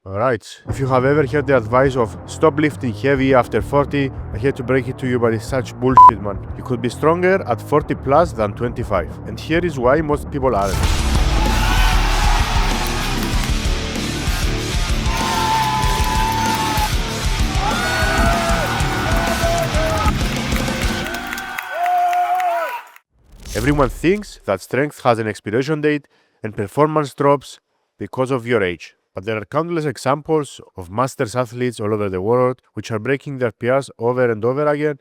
Alright, if you have ever heard the advice of stop lifting heavy after 40, I hate to break it to you, but it's such bullshit, man. You could be stronger at 40 plus than 25. And here is why most people aren't. Everyone thinks that strength has an expiration date and performance drops because of your age. But there are countless examples of masters athletes all over the world which are breaking their PRs over and over again.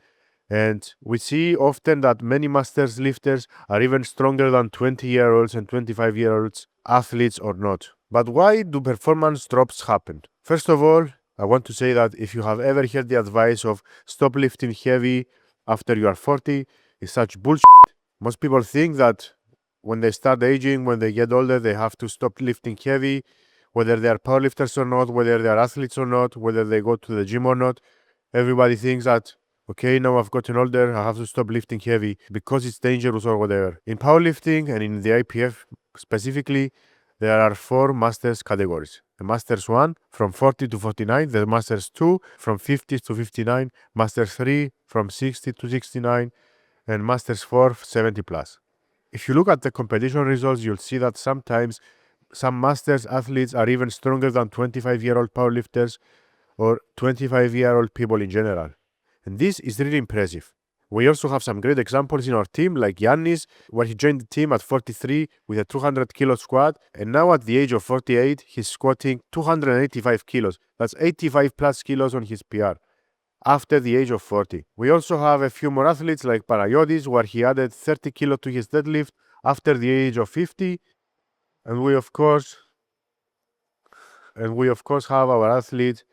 And we see often that many masters lifters are even stronger than 20-year-olds and 25-year-olds, athletes or not. But why do performance drops happen? First of all, I want to say that if you have ever heard the advice of stop lifting heavy after you are 40, it's such bullshit. Most people think that when they start aging, when they get older, they have to stop lifting heavy, whether they are powerlifters or not, whether they are athletes or not, whether they go to the gym or not. Everybody thinks that, okay, now I've gotten older, I have to stop lifting heavy because it's dangerous or whatever. In powerlifting and in the IPF specifically, there are 4 masters categories. The Masters 1 from 40 to 49, the Masters 2 from 50 to 59, Masters 3 from 60 to 69, and Masters 4 70 plus. If you look at the competition results, you'll see that sometimes some Masters athletes are even stronger than 25-year-old powerlifters or 25-year-old people in general. And this is really impressive. We also have some great examples in our team, like Yannis, where he joined the team at 43 with a 200 kilo squat, and now at the age of 48, he's squatting 285 kilos. That's 85 plus kilos on his PR. After the age of 40. We also have a few more athletes like Panagiotis, where he added 30 kilo to his deadlift after the age of 50. And we of course have our athlete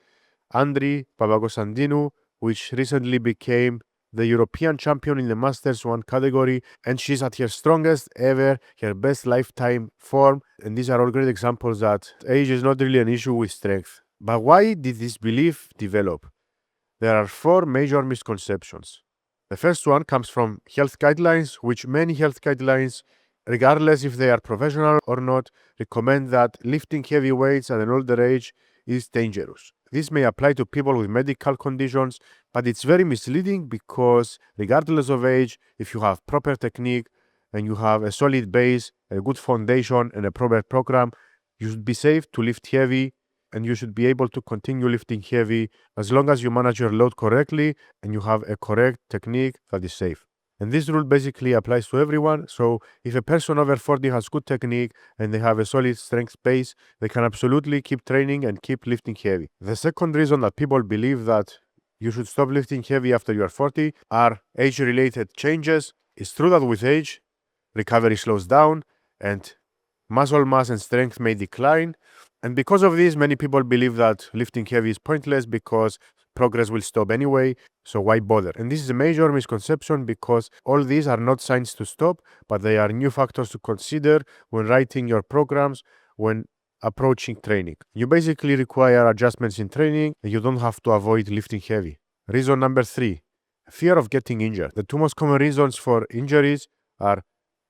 Andri Papagostandinu, which recently became the European champion in the Masters 1 category, and she's at her strongest ever, her best lifetime form. And these are all great examples that age is not really an issue with strength. But why did this belief develop? There are 4 major misconceptions. The first one comes from health guidelines, which many health guidelines, regardless if they are professional or not, recommend that lifting heavy weights at an older age is dangerous. This may apply to people with medical conditions, but it's very misleading because regardless of age, if you have proper technique and you have a solid base, a good foundation and a proper program, you should be safe to lift heavy, and you should be able to continue lifting heavy as long as you manage your load correctly and you have a correct technique that is safe. And this rule basically applies to everyone. So if a person over 40 has good technique and they have a solid strength base, they can absolutely keep training and keep lifting heavy. The second reason that people believe that you should stop lifting heavy after you are 40 are age-related changes. It's true that with age, recovery slows down and muscle mass and strength may decline. And because of this, many people believe that lifting heavy is pointless because progress will stop anyway, so why bother? And this is a major misconception because all these are not signs to stop, but they are new factors to consider when writing your programs, when approaching training. You basically require adjustments in training and you don't have to avoid lifting heavy. Reason number 3, fear of getting injured. The 2 most common reasons for injuries are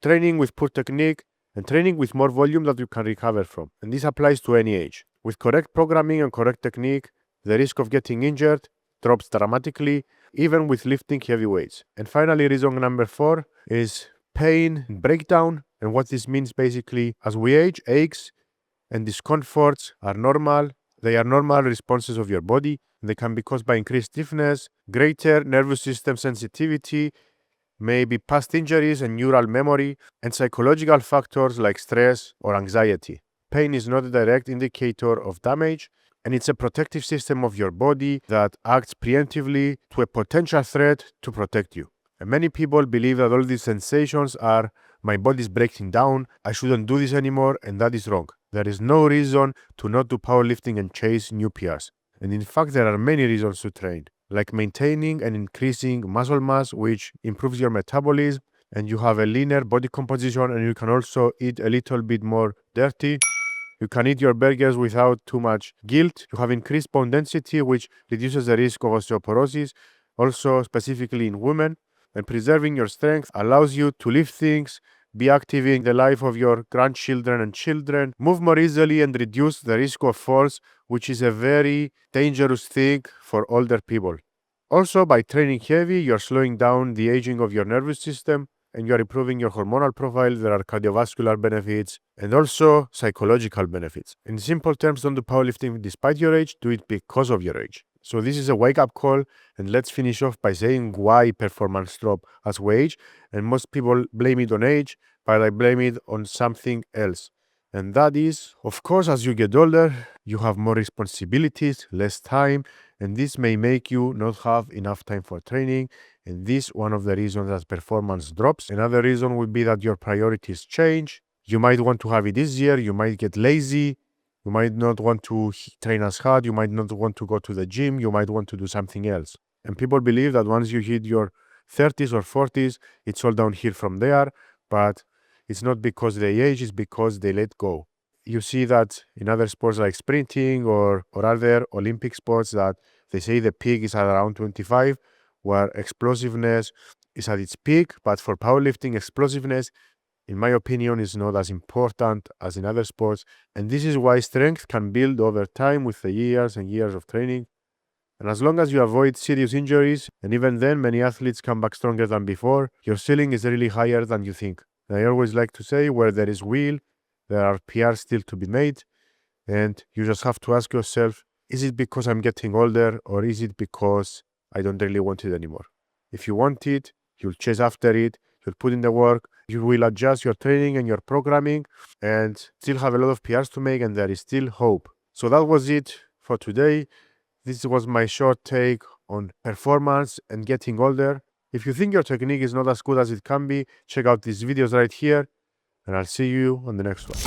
training with poor technique and training with more volume that you can recover from. And this applies to any age. With correct programming and correct technique, the risk of getting injured drops dramatically, even with lifting heavy weights. And finally, reason number 4 is pain and breakdown. And what this means basically, as we age, aches and discomforts are normal. They are normal responses of your body. They can be caused by increased stiffness, greater nervous system sensitivity, maybe past injuries and neural memory, and psychological factors like stress or anxiety. Pain is not a direct indicator of damage, and it's a protective system of your body that acts preemptively to a potential threat to protect you. And many people believe that all these sensations are, my body's breaking down, I shouldn't do this anymore, and that is wrong. There is no reason to not do powerlifting and chase new PRs. And in fact, there are many reasons to train, like maintaining and increasing muscle mass, which improves your metabolism, and you have a leaner body composition, and you can also eat a little bit more dirty. You can eat your burgers without too much guilt. You have increased bone density, which reduces the risk of osteoporosis, also specifically in women. And preserving your strength allows you to lift things be active in the life of your grandchildren and children, move more easily and reduce the risk of falls, which is a very dangerous thing for older people. Also, by training heavy, you're slowing down the aging of your nervous system and you're improving your hormonal profile. There are cardiovascular benefits and also psychological benefits. In simple terms, don't do powerlifting despite your age, do it because of your age. So this is a wake-up call, and let's finish off by saying why performance drop as we age. And most people blame it on age, but I blame it on something else. And that is, of course, as you get older, you have more responsibilities, less time, and this may make you not have enough time for training. And this one of the reasons that performance drops. Another reason would be that your priorities change. You might want to have it easier, you might get lazy, you might not want to train as hard, you might not want to go to the gym, you might want to do something else. And people believe that once you hit your 30s or 40s, it's all downhill from there, but it's not because they age, it's because they let go. You see that in other sports like sprinting or other Olympic sports that they say the peak is at around 25, where explosiveness is at its peak, but for powerlifting, explosiveness, in my opinion, is not as important as in other sports. And this is why strength can build over time with the years and years of training. And as long as you avoid serious injuries, and even then many athletes come back stronger than before, your ceiling is really higher than you think. And I always like to say, where there is will, there are PRs still to be made. And you just have to ask yourself, is it because I'm getting older, or is it because I don't really want it anymore? If you want it, you'll chase after it, you'll put in the work, you will adjust your training and your programming and still have a lot of PRs to make, and there is still hope. So that was it for today. This was my short take on performance and getting older. If you think your technique is not as good as it can be, check out these videos right here, and I'll see you on the next one.